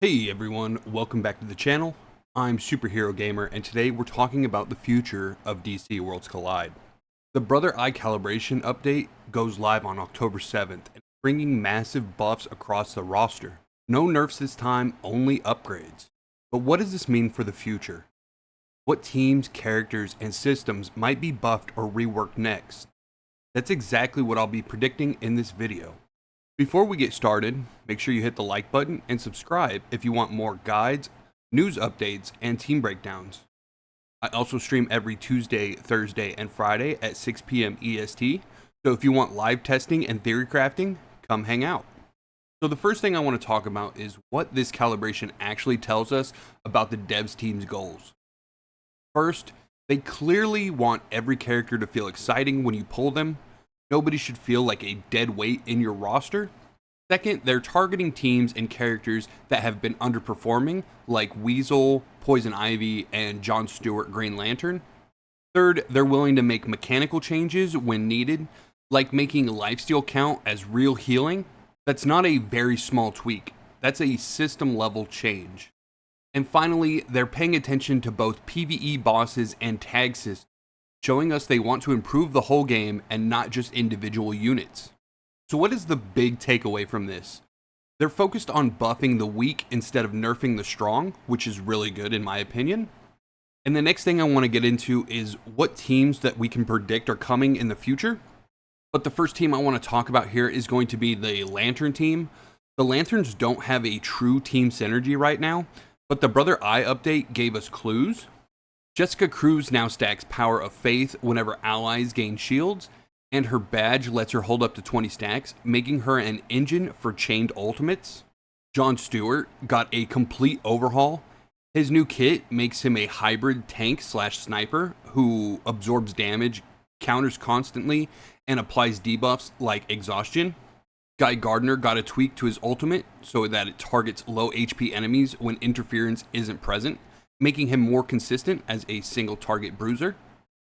Hey everyone, welcome back to the channel. I'm Superhero Gamer, and today we're talking about the future of DC Worlds Collide. The Brother Eye Calibration update goes live on October 7th, and bringing massive buffs across the roster. No nerfs this time, only upgrades. But what does this mean for the future? What teams, characters, and systems might be buffed or reworked next? That's exactly what I'll be predicting in this video. Before we get started, make sure you hit the like button and subscribe if you want more guides, news updates, and team breakdowns. I also stream every Tuesday, Thursday, and Friday at 6 p.m. EST, so if you want live testing and theory crafting, come hang out. So the first thing I want to talk about is what this calibration actually tells us about the devs team's goals. First, they clearly want every character to feel exciting when you pull them. Nobody should feel like a dead weight in your roster. Second, they're targeting teams and characters that have been underperforming, like Weasel, Poison Ivy, and Jon Stewart Green Lantern. Third, they're willing to make mechanical changes when needed, like making lifesteal count as real healing. That's not a very small tweak. That's a system level change. And finally, they're paying attention to both PvE bosses and tag systems, showing us they want to improve the whole game and not just individual units. So what is the big takeaway from this? They're focused on buffing the weak instead of nerfing the strong, which is really good in my opinion. And the next thing I want to get into is what teams that we can predict are coming in the future. But the first team I want to talk about here is going to be the Lantern team. The Lanterns don't have a true team synergy right now, but the Brother Eye update gave us clues. Jessica Cruz now stacks Power of Faith whenever allies gain shields, and her badge lets her hold up to 20 stacks, making her an engine for chained ultimates. Jon Stewart got a complete overhaul. His new kit makes him a hybrid tank/sniper who absorbs damage, counters constantly, and applies debuffs like exhaustion. Guy Gardner got a tweak to his ultimate so that it targets low HP enemies when interference isn't present, making him more consistent as a single target bruiser.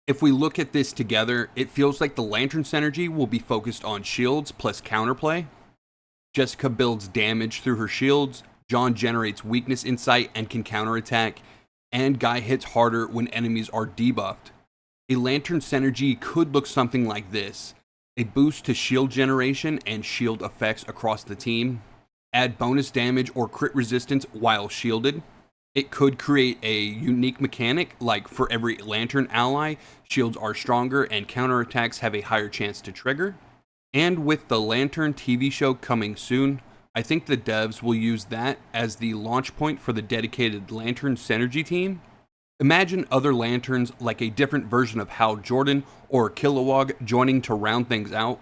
If we look at this together, it feels like the Lantern synergy will be focused on shields plus counterplay. Jessica builds damage through her shields, Jon generates weakness insight and can counterattack, and Guy hits harder when enemies are debuffed. A Lantern synergy could look something like this: a boost to shield generation and shield effects across the team, add bonus damage or crit resistance while shielded. It could create a unique mechanic, like for every Lantern ally, shields are stronger and counterattacks have a higher chance to trigger. And with the Lantern TV show coming soon, I think the devs will use that as the launch point for the dedicated Lantern synergy team. Imagine other Lanterns like a different version of Hal Jordan or Kilowog joining to round things out.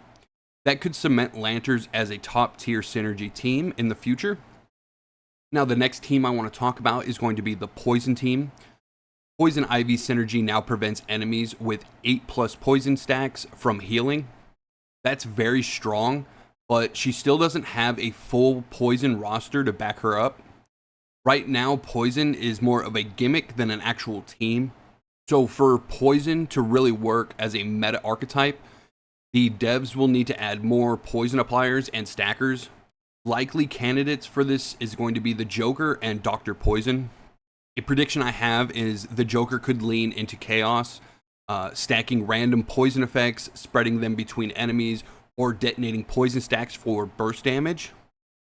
That could cement Lanterns as a top tier synergy team in the future. Now, the next team I want to talk about is going to be the Poison team. Poison Ivy synergy now prevents enemies with 8+ poison stacks from healing. That's very strong, but she still doesn't have a full poison roster to back her up. Right now, Poison is more of a gimmick than an actual team. So for Poison to really work as a meta archetype, the devs will need to add more poison appliers and stackers. Likely candidates for this is going to be the Joker and Dr. Poison. A prediction I have is the Joker could lean into chaos, stacking random poison effects, spreading them between enemies, or detonating poison stacks for burst damage.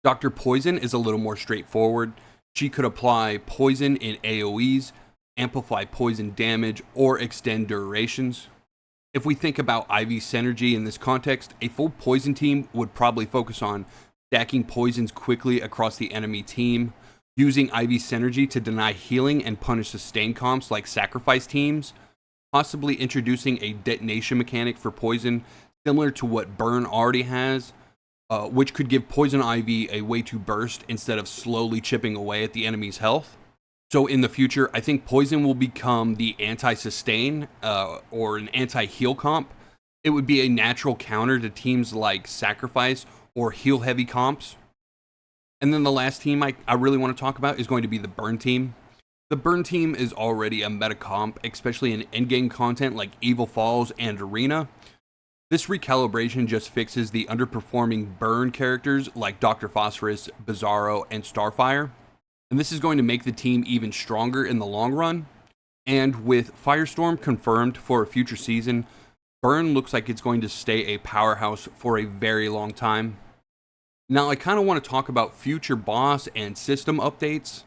Dr. Poison is a little more straightforward. She could apply poison in AoEs, amplify poison damage, or extend durations. If we think about Ivy's synergy in this context, a full poison team would probably focus on stacking poisons quickly across the enemy team, using Ivy's synergy to deny healing and punish sustain comps like sacrifice teams, possibly introducing a detonation mechanic for poison similar to what Burn already has, which could give Poison Ivy a way to burst instead of slowly chipping away at the enemy's health. So in the future, I think Poison will become the anti-sustain or an anti-heal comp. It would be a natural counter to teams like Sacrifice or heal heavy comps. And then the last team I really want to talk about is going to be the Burn team. The Burn team is already a meta comp, especially in endgame content like Evil Falls and Arena. This recalibration just fixes the underperforming Burn characters like Dr. Phosphorus, Bizarro, and Starfire. and this is going to make the team even stronger in the long run. And with Firestorm confirmed for a future season, Burn looks like it's going to stay a powerhouse for a very long time. Now, I kind of want to talk about future boss and system updates.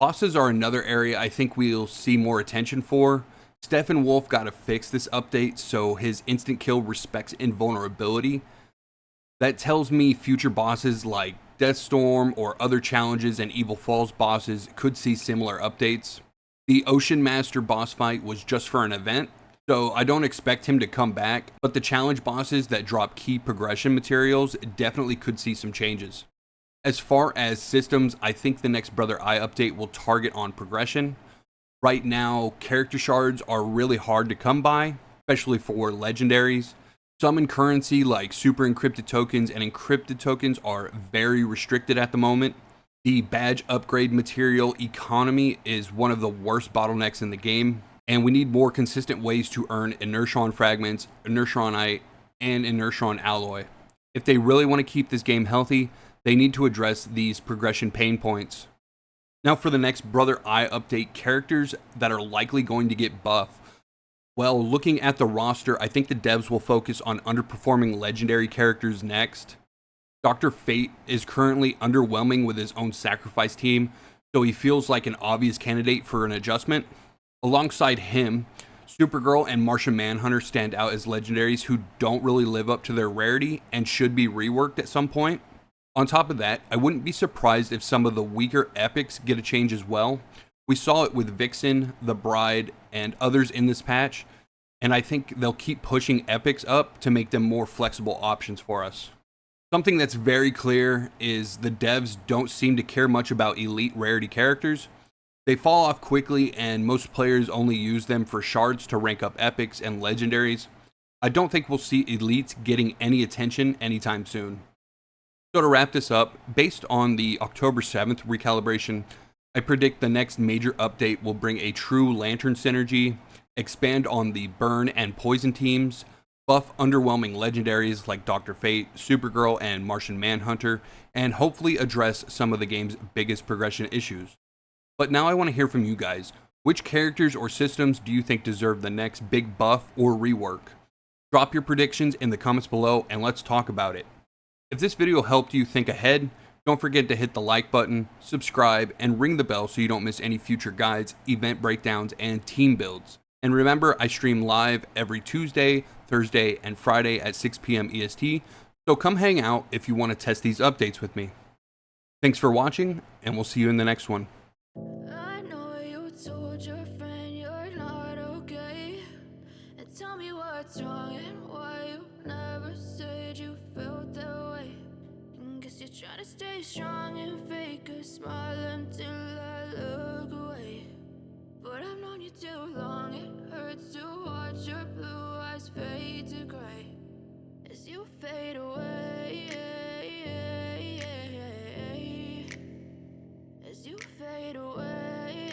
Bosses are another area I think we'll see more attention for. Steppenwolf got to fix this update so his instant kill respects invulnerability. That tells me future bosses like Deathstorm or other challenges and Evil Falls bosses could see similar updates. The Ocean Master boss fight was just for an event, so I don't expect him to come back, but the challenge bosses that drop key progression materials definitely could see some changes. As far as systems, I think the next Brother Eye update will target on progression. Right now, character shards are really hard to come by, especially for legendaries. Summon currency like super encrypted tokens and encrypted tokens are very restricted at the moment. The badge upgrade material economy is one of the worst bottlenecks in the game, and we need more consistent ways to earn Inertron fragments, Inertronite, and Inertron alloy. If they really want to keep this game healthy, they need to address these progression pain points. Now for the next Brother Eye update, characters that are likely going to get buff. Well, looking at the roster, I think the devs will focus on underperforming legendary characters next. Dr. Fate is currently underwhelming with his own sacrifice team, so he feels like an obvious candidate for an adjustment. Alongside him, Supergirl and Martian Manhunter stand out as legendaries who don't really live up to their rarity and should be reworked at some point. On top of that, I wouldn't be surprised if some of the weaker epics get a change as well. We saw it with Vixen, the Bride, and others in this patch, and I think they'll keep pushing epics up to make them more flexible options for us. Something that's very clear is the devs don't seem to care much about elite rarity characters. They fall off quickly and most players only use them for shards to rank up epics and legendaries. I don't think we'll see elites getting any attention anytime soon. So to wrap this up, based on the October 7th recalibration, I predict the next major update will bring a true Lantern synergy, expand on the Burn and Poison teams, buff underwhelming legendaries like Dr. Fate, Supergirl, and Martian Manhunter, and hopefully address some of the game's biggest progression issues. But now I want to hear from you guys. Which characters or systems do you think deserve the next big buff or rework? Drop your predictions in the comments below and let's talk about it. If this video helped you think ahead, don't forget to hit the like button, subscribe, and ring the bell so you don't miss any future guides, event breakdowns, and team builds. And remember, I stream live every Tuesday, Thursday, and Friday at 6 p.m. EST, so come hang out if you want to test these updates with me. Thanks for watching, and we'll see you in the next one. I know you told your friend you're not okay, and tell me what's wrong and why you never said you felt that way. And guess you're trying to stay strong and fake a smile until I look away. But I've known you too long, it hurts to watch your blue eyes fade to gray as you fade away, as you fade away.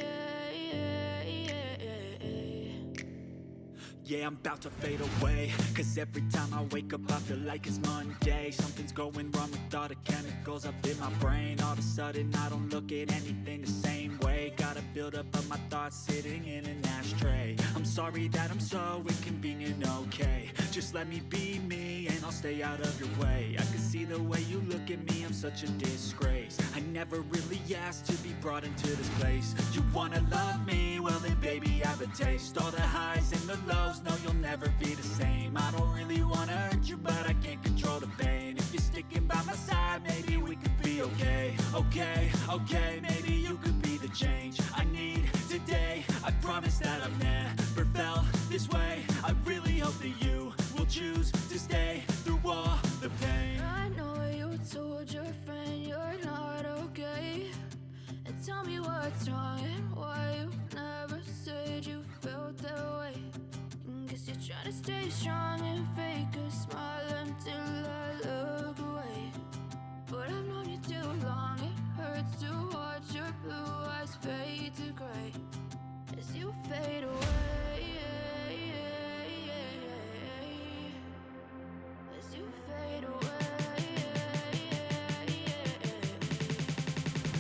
Yeah, I'm about to fade away, cause every time I wake up I feel like it's Monday. Something's going wrong with all the chemicals up in my brain. All of a sudden I don't look at anything the same way. Gotta build up of my thoughts sitting in an ashtray. I'm sorry that I'm so inconvenient, okay. Just let me be me and I'll stay out of your way. I can see the way you look at me, I'm such a disgrace. I never really asked to be brought into this place. You wanna love me? Well then baby, have a taste. All the highs and the lows, no you'll never be the same. I don't really wanna hurt you, but I can't control the pain. If you're sticking by my side, maybe we could be okay. Okay, maybe you could be the change I need today. I promise that I've never felt this way. I really hope that you will choose to stay through all the pain. I know you told your friend you're not okay, and tell me what's wrong and why you never said you felt that way. And guess you're trying to stay strong and fake